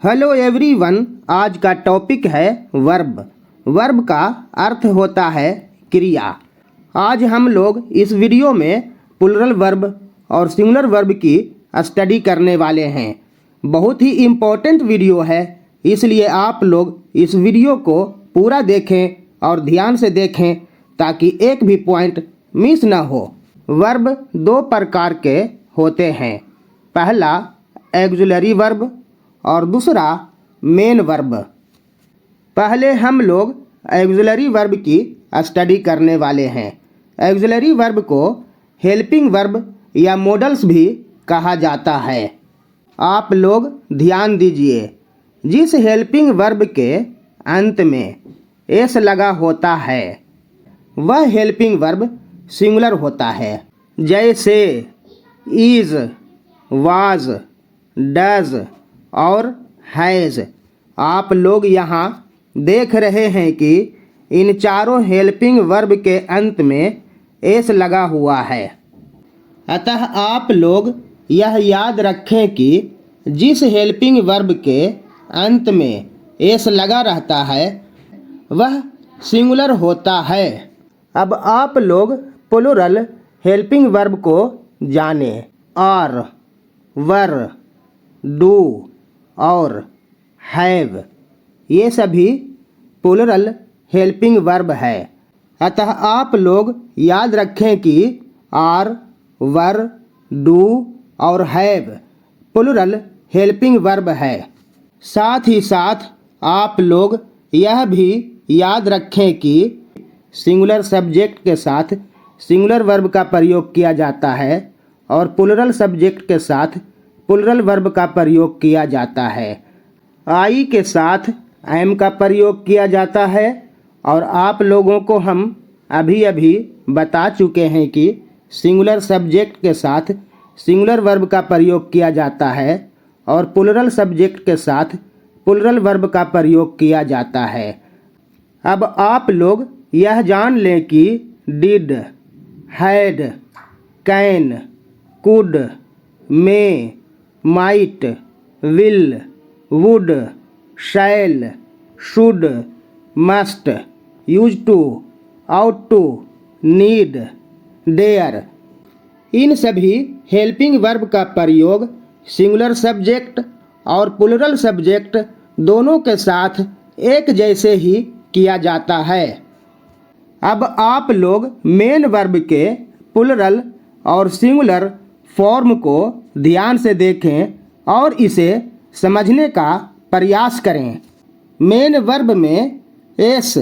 Hello everyone, आज का topic है वर्ब। वर्ब का अर्थ होता है क्रिया। आज हम लोग इस वीडियो में प्लूरल वर्ब और सिंगुलर वर्ब की स्टडी करने वाले हैं। बहुत ही इम्पोर्टेंट वीडियो है, इसलिए आप लोग इस वीडियो को पूरा देखें और ध्यान से देखें ताकि एक भी पॉइंट मिस ना हो। वर्ब दो प्रकार के होते हैं, पहला ऑक्सिलरी वर्ब और दूसरा मेन वर्ब। पहले हम लोग ऑक्सिलरी वर्ब की स्टडी करने वाले हैं। ऑक्सिलरी वर्ब को हेल्पिंग वर्ब या मॉडल्स भी कहा जाता है। आप लोग ध्यान दीजिए, जिस हेल्पिंग वर्ब के अंत में एस लगा होता है वह हेल्पिंग वर्ब सिंगुलर होता है, जैसे इज, वाज, डज और हैज़। आप लोग यहाँ देख रहे हैं कि इन चारों हेल्पिंग वर्ब के अंत में एस लगा हुआ है। अतः आप लोग यह याद रखें कि जिस हेल्पिंग वर्ब के अंत में एस लगा रहता है वह सिंगुलर होता है। अब आप लोग प्लूरल हेल्पिंग वर्ब को जानें। आर, वर, डू और हैव ये सभी प्लूरल हेल्पिंग वर्ब है। अतः आप लोग याद रखें कि आर, वर, डू और हैव प्लूरल हेल्पिंग वर्ब है। साथ ही साथ आप लोग यह भी याद रखें कि सिंगुलर सब्जेक्ट के साथ सिंगुलर वर्ब का प्रयोग किया जाता है और प्लूरल सब्जेक्ट के साथ प्लूरल वर्ब का प्रयोग किया जाता है। आई के साथ एम का प्रयोग किया जाता है और आप लोगों को हम अभी अभी बता चुके हैं कि सिंगुलर सब्जेक्ट के साथ सिंगुलर वर्ब का प्रयोग किया जाता है और प्लूरल सब्जेक्ट के साथ प्लूरल वर्ब का प्रयोग किया जाता है। अब आप लोग यह जान लें कि did, had, can, could, may, might, will, would, shall, should, must, use to, ought to, need, dare इन सभी हेल्पिंग वर्ब का प्रयोग सिंगुलर सब्जेक्ट और प्लूरल सब्जेक्ट दोनों के साथ एक जैसे ही किया जाता है। अब आप लोग मेन वर्ब के प्लूरल और सिंगुलर फॉर्म को ध्यान से देखें और इसे समझने का प्रयास करें। मेन वर्ब में एस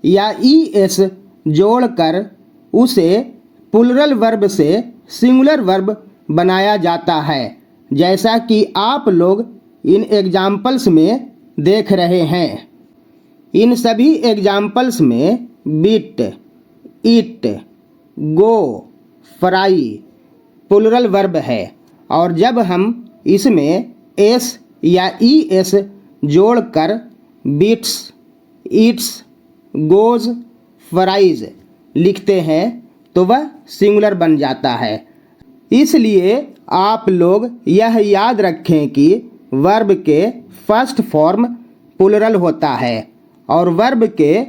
या ई एस जोड़कर उसे प्लूरल वर्ब से सिंगुलर वर्ब बनाया जाता है, जैसा कि आप लोग इन एग्जाम्पल्स में देख रहे हैं। इन सभी एग्जाम्पल्स में beat, eat, go, fry plural verb है और जब हम इसमें एस या ई एस जोड़कर बीट्स, ईट्स, गोज, फ्राइज लिखते हैं तो वह सिंगुलर बन जाता है। इसलिए आप लोग यह याद रखें कि वर्ब के फर्स्ट फॉर्म प्लूरल होता है और वर्ब के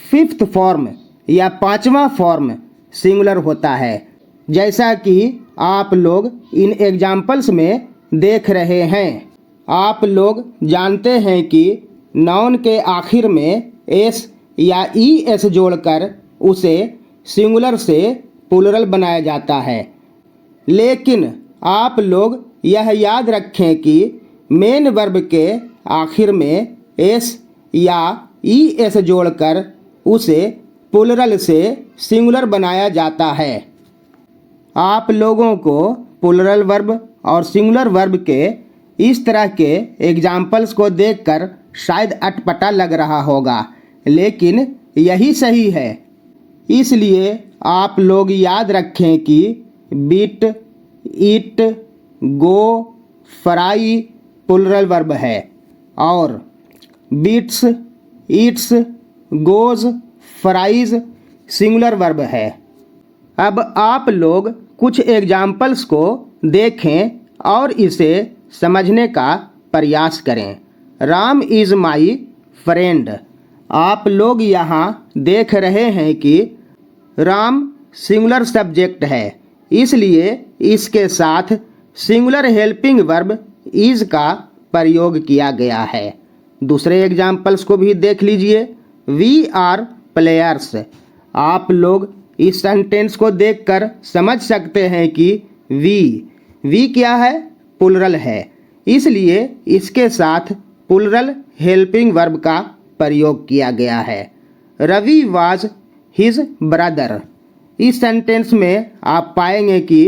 फिफ्थ फॉर्म या पांचवा फॉर्म सिंगुलर होता है, जैसा कि आप लोग इन एग्जाम्पल्स में देख रहे हैं। आप लोग जानते हैं कि नाउन के आखिर में एस या ई एस जोड़कर उसे सिंगुलर से प्लूरल बनाया जाता है, लेकिन आप लोग यह याद रखें कि मेन वर्ब के आखिर में एस या ई एस जोड़कर उसे प्लूरल से सिंगुलर बनाया जाता है। आप लोगों को प्लूरल वर्ब और सिंगुलर वर्ब के इस तरह के एग्जाम्पल्स को देखकर शायद अटपटा लग रहा होगा, लेकिन यही सही है। इसलिए आप लोग याद रखें कि beat, eat, go, fry plural verb है और beats, eats, goes, fries singular verb है। अब आप लोग कुछ एग्जाम्पल्स को देखें और इसे समझने का प्रयास करें। Ram is my friend. आप लोग यहाँ देख रहे हैं कि राम सिंगुलर सब्जेक्ट है, इसलिए इसके साथ सिंगुलर हेल्पिंग वर्ब इज़ का प्रयोग किया गया है। दूसरे एग्जाम्पल्स को भी देख लीजिए। We are players. आप लोग इस सेंटेंस को देखकर समझ सकते हैं कि वी क्या है? प्लुरल है, इसलिए इसके साथ प्लुरल हेल्पिंग वर्ब का प्रयोग किया गया है। Ravi was his brother. इस सेंटेंस में आप पाएंगे कि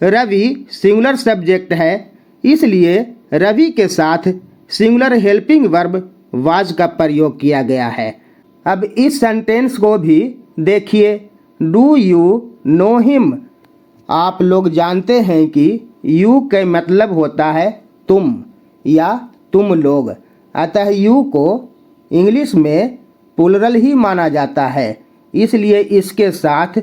रवि सिंगुलर सब्जेक्ट है, इसलिए रवि के साथ सिंगुलर हेल्पिंग वर्ब वाज का प्रयोग किया गया है। अब इस सेंटेंस को भी देखिए। Do you know him. आप लोग जानते हैं कि यू का मतलब होता है तुम या तुम लोग, अतः यू को इंग्लिश में प्लुरल ही माना जाता है, इसलिए इसके साथ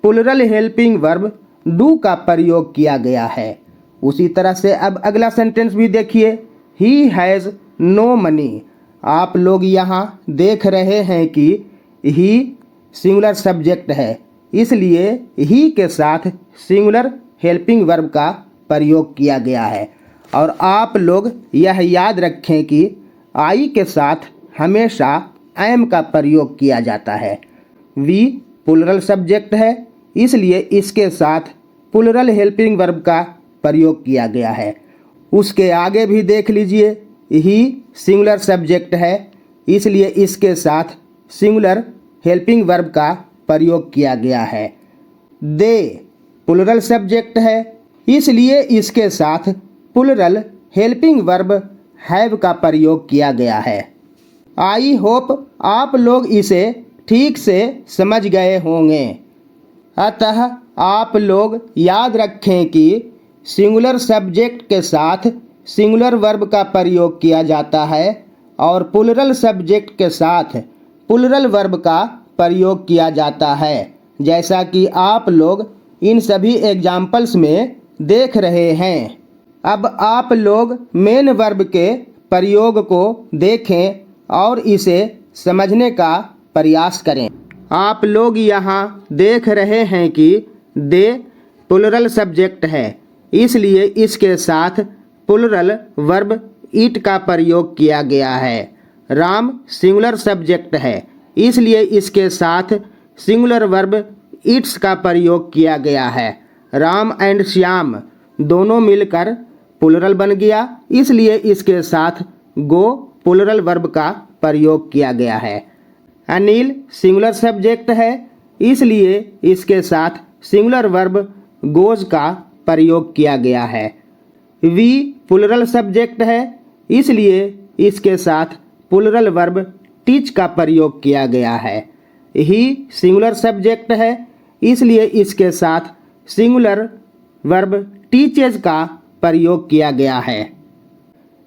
प्लुरल हेल्पिंग वर्ब डू का प्रयोग किया गया है। उसी तरह से अब अगला सेंटेंस भी देखिए। He has no money. आप लोग यहाँ देख रहे हैं कि ही सिंगुलर सब्जेक्ट है, इसलिए ही के साथ सिंगुलर हेल्पिंग वर्ब का प्रयोग किया गया है। और आप लोग यह याद रखें कि आई के साथ हमेशा एम का प्रयोग किया जाता है। वी प्लुरल सब्जेक्ट है, इसलिए इसके साथ प्लुरल हेल्पिंग वर्ब का प्रयोग किया गया है। उसके आगे भी देख लीजिए। ही सिंगुलर सब्जेक्ट है, इसलिए इसके साथ सिंगुलर हेल्पिंग वर्ब का प्रयोग किया गया है। दे प्लुरल सब्जेक्ट है, इसलिए इसके साथ प्लुरल हेल्पिंग वर्ब हैव का प्रयोग किया गया है। आई होप आप लोग इसे ठीक से समझ गए होंगे। अतः आप लोग याद रखें कि सिंगुलर सब्जेक्ट के साथ सिंगुलर वर्ब का प्रयोग किया जाता है और प्लुरल सब्जेक्ट के साथ प्लुरल वर्ब का प्रयोग किया जाता है, जैसा कि आप लोग इन सभी एग्जाम्पल्स में देख रहे हैं। अब आप लोग मेन वर्ब के प्रयोग को देखें और इसे समझने का प्रयास करें। आप लोग यहाँ देख रहे हैं कि दे प्लुरल सब्जेक्ट है, इसलिए इसके साथ प्लुरल वर्ब इट का प्रयोग किया गया है। राम सिंगुलर सब्जेक्ट है, इसलिए इसके साथ सिंगुलर वर्ब इट्स का प्रयोग किया गया है। राम एंड श्याम दोनों मिलकर प्लुरल बन गया, इसलिए इसके साथ गो प्लुरल वर्ब का प्रयोग किया गया है। अनिल सिंगुलर सब्जेक्ट है, इसलिए इसके साथ सिंगुलर वर्ब गोज का प्रयोग किया गया है। वी प्लुरल सब्जेक्ट है, इसलिए इसके साथ प्लुरल वर्ब टीच का प्रयोग किया गया है। ही सिंगुलर सब्जेक्ट है, इसलिए इसके साथ सिंगुलर वर्ब टीचेज का प्रयोग किया गया है।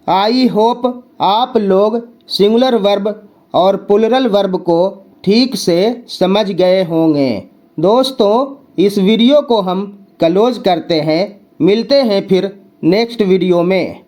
आई होप आप लोग सिंगुलर वर्ब और प्लुरल वर्ब को ठीक से समझ गए होंगे। दोस्तों, इस वीडियो को हम क्लोज करते हैं। मिलते हैं फिर नेक्स्ट वीडियो में।